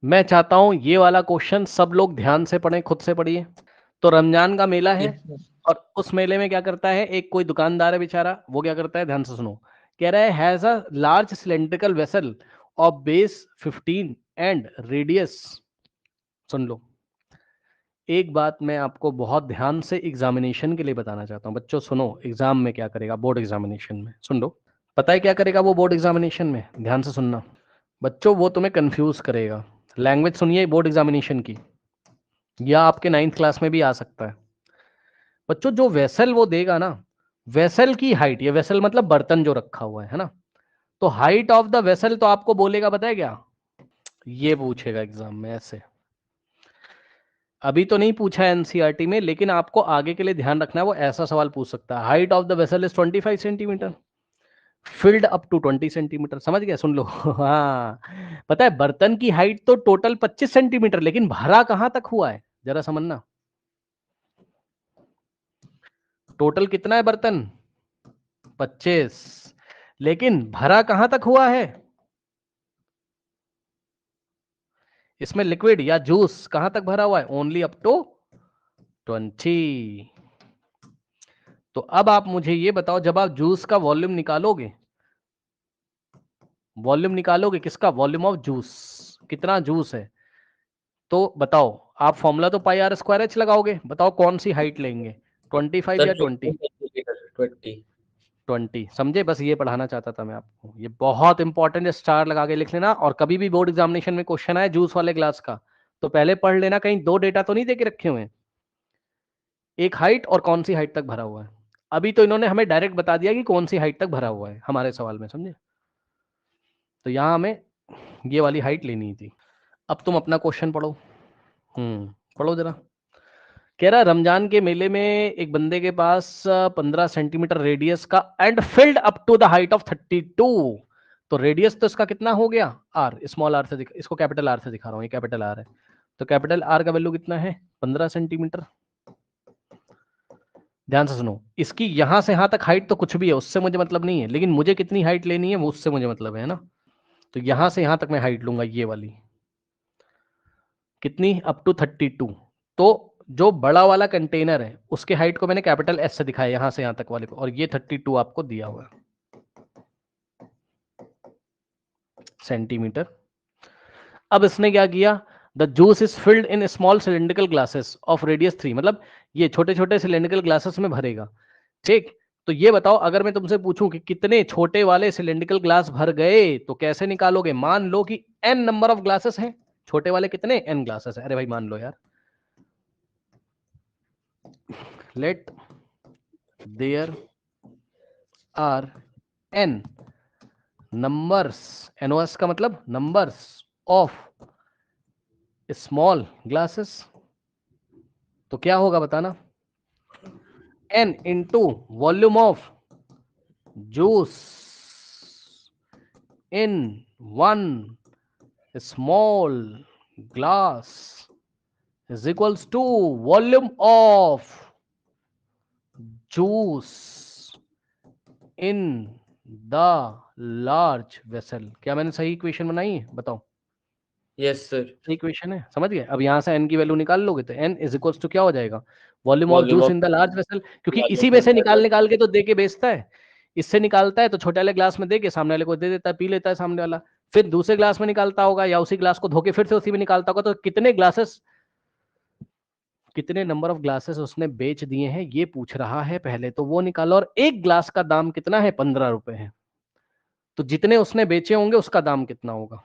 मैं चाहता हूं ये वाला क्वेश्चन सब लोग ध्यान से पढ़ें, खुद से पढ़िए। तो रमजान का मेला है और उस मेले में क्या करता है, एक कोई दुकानदार है बेचारा, वो क्या करता है, ध्यान से सुनो। कह रहा है has a large cylindrical vessel of base 15 and radius. सुन लो, एक बात मैं आपको बहुत ध्यान से एग्जामिनेशन के लिए बताना चाहता हूँ। बच्चों सुनो, एग्जाम में क्या करेगा, बोर्ड एग्जामिनेशन में सुन लो। पता है क्या करेगा वो बोर्ड एग्जामिनेशन में? ध्यान से सुनना बच्चों, वो तुम्हें कंफ्यूज करेगा। लैंग्वेज सुनिए बोर्ड एग्जामिनेशन की, या आपके 9th क्लास में भी आ सकता है। बच्चों जो वेसल वो देगा ना, वेसल की हाइट, ये वेसल मतलब बर्तन जो रखा हुआ है ना, तो हाइट ऑफ द वेसल तो आपको बोलेगा, पता है क्या? ये पूछेगा एग्जाम में ऐसे। अभी तो नहीं पूछा है एनसीईआरटी में, लेकिन आपको आगे के लिए ध्यान रखना है, वो ऐसा सवाल पूछ सकता है। Height of the vessel is 25 centimetre, filled up to 20 centimetre. समझ गया? सुन लो हाँ, पता है बर्तन की हाइट तो टोटल 25 सेंटीमीटर, लेकिन भरा कहां तक हुआ है जरा समझना। टोटल कितना है बर्तन? 25, लेकिन भरा कहां तक हुआ है? इसमें लिक्विड या जूस कहां तक भरा हुआ है? Only up to 20। तो अब आप मुझे ये बताओ, जब आप जूस का वॉल्यूम निकालोगे, वॉल्यूम निकालोगे किसका? वॉल्यूम ऑफ जूस, कितना जूस है, तो बताओ। आप फॉर्मूला तो पाई आर स्क्वायर एच लगाओगे, बताओ कौन सी हाइट लेंगे, 25 या 20? 20। 20। समझे? बस ये पढ़ाना चाहता था मैं आपको, ये बहुत इंपॉर्टेंट, स्टार लगा के लिख लेना। और कभी भी बोर्ड एग्जामिनेशन में क्वेश्चन आए जूस वाले ग्लास का, तो पहले पढ़ लेना, कहीं दो डेटा तो नहीं दे के रखे हुए हैं, एक हाइट और कौन सी हाइट तक भरा हुआ है। अभी तो इन्होंने हमें डायरेक्ट बता दिया कि कौन सी हाइट तक भरा हुआ है हमारे सवाल में, समझे? तो यहां हमें ये वाली हाइट लेनी थी। अब तुम अपना क्वेश्चन पढ़ो। पढ़ो जरा। कह रहा रमजान के मेले में एक बंदे के पास 15 सेंटीमीटर रेडियस का and filled up to the height of 32। तो रेडियस तो इसका कितना हो गया? आर, स्मॉल आर से इसको कैपिटल आर से दिखा रहा हूँ, ये कैपिटल आर है। तो कैपिटल आर का वैल्यू कितना है? 15 सेंटीमीटर। ध्यान से सुनो, इसकी यहां से यहां तक हाइट तो कुछ भी है, उससे मुझे मतलब नहीं है, लेकिन मुझे कितनी हाइट लेनी है वो उससे मुझे मतलब है ना। तो यहां से यहां तक मैं हाइट लूंगा, ये वाली कितनी? Up to 32। तो जो बड़ा वाला कंटेनर है उसके हाइट को मैंने कैपिटल एस से दिखाया, यहां से यहां तक वाले को, और ये 32 आपको दिया हुआ है सेंटीमीटर। अब इसने क्या किया? The juice is filled in small cylindrical glasses of radius 3, मतलब ये छोटे छोटे सिलेंड्रिकल ग्लासेस में भरेगा। ठीक, तो ये बताओ, अगर मैं तुमसे पूछूं कि कितने छोटे वाले सिलेंड्रिकल ग्लास भर गए, तो कैसे निकालोगे? मान लो कि n नंबर ऑफ ग्लासेस हैं, छोटे वाले कितने? n ग्लासेस है। अरे भाई मान लो यार, let there are n numbers, NOS का मतलब नंबर्स ऑफ स्मॉल ग्लासेस, तो क्या होगा बताना? n into volume of juice in one small glass is equals to volume of juice in the large vessel। क्या मैंने सही इक्वेशन बनाई है? बताओ। Yes sir. सही इक्वेशन है, समझ गए? अब यहां से n की वैल्यू निकाल लोगे तो n इज इक्वल्स टू क्या हो जाएगा? Volume of volume juice of in the large vessel, क्योंकि इसी में से वॉल्यूम। निकाल निकाल के तो दे के बेचता है। इससे निकालता है तो छोटे वाले ग्लास में दे के सामने वाले को दे देता है, पी लेता है सामने वाला, फिर दूसरे ग्लास में निकालता होगा, या उसी ग्लास को धोके फिर से उसी में निकालता होगा। तो कितने ग्लासेस, कितने नंबर ऑफ ग्लासेस उसने बेच दिए हैं ये पूछ रहा है पहले, तो वो निकालो। और एक ग्लास का दाम कितना है? 15 रुपए है। तो जितने उसने बेचे होंगे उसका दाम कितना होगा?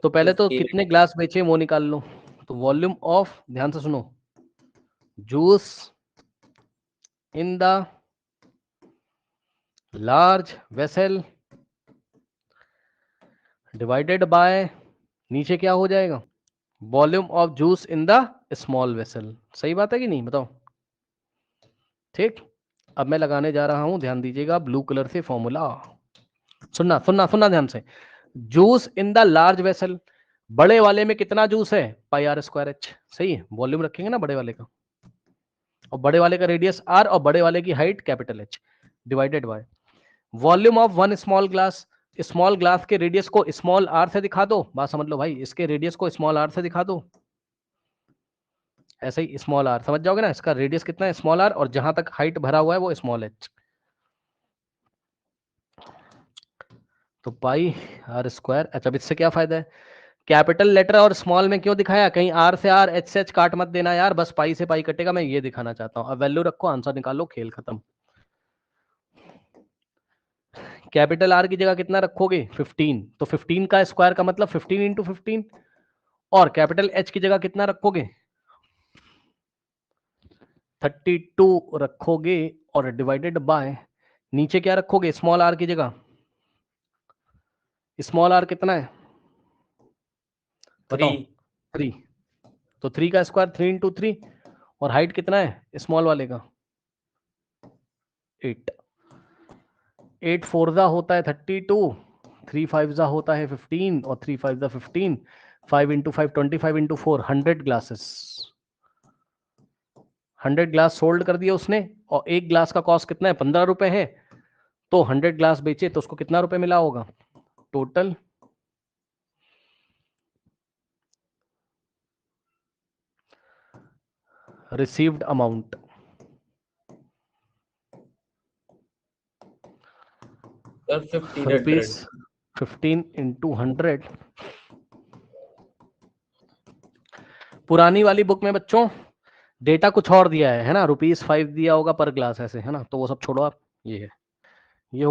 तो पहले तो कितने ग्लास बेचे वो निकाल लो। तो वॉल्यूम ऑफ, ध्यान से सुनो, juice in the large vessel divided by, नीचे क्या हो जाएगा? Volume of juice in the small vessel. सही बात है कि नहीं? बताओ। ठीक, अब मैं लगाने जा रहा हूं, ध्यान दीजिएगा, ब्लू कलर से फॉर्मूला। सुनना सुनना सुनना ध्यान से। Juice in the large vessel, बड़े वाले में कितना जूस है? पाई आर स्क्वायर एच। सही है, वॉल्यूम रखेंगे ना बड़े वाले का, और बड़े वाले का रेडियस आर, और बड़े वाले की height capital H, divided by volume of one small glass. Small glass के रेडियस को स्मॉल आर से दिखा दो, बात समझ लो भाई, इसके रेडियस को स्मॉल आर से दिखा दो, ऐसे ही स्मॉल आर, समझ जाओगे ना, इसका रेडियस कितना है स्मॉल आर, और जहां तक हाइट भरा हुआ है वो स्मॉल एच, तो पाई आर स्क्वायर एच। अब इससे क्या फायदा है, कैपिटल लेटर और स्मॉल में क्यों दिखाया, कहीं आर से आर एच से एच काट मत देना यार, बस पाई से पाई कटेगा, मैं ये दिखाना चाहता हूं। अब वैल्यू रखो, आंसर निकालो, खेल खत्म। कैपिटल आर की जगह कितना रखोगे 15, तो 15 का स्क्वायर का मतलब 15 इंटू 15, और कैपिटल एच की जगह कितना रखोगे 32 रखोगे, और डिवाइडेड बाय नीचे क्या रखोगे स्मॉल आर की जगह, स्मॉल आर कितना है बताओ, 3, तो 3 का स्क्वायर 3 इंटू 3, और हाइट कितना है स्मॉल वाले का 8, 8 4 जा होता है 32, 3 5 जा होता है 15, और 3 5 जा 15, 5 into 5 25 into 4 100 glasses, 100 glass sold कर दिए उसने, और एक ग्लास का कॉस्ट कितना है 15 रुपए है, तो 100 ग्लास बेचे तो उसको कितना रुपए मिला होगा total, received amount rupees 15 into 100। पुरानी वाली बुक में बच्चों डेटा कुछ और दिया है ना, ₹5 दिया होगा पर ग्लास ऐसे, है ना, तो वो सब छोड़ो आप, ये है, ये हो गया।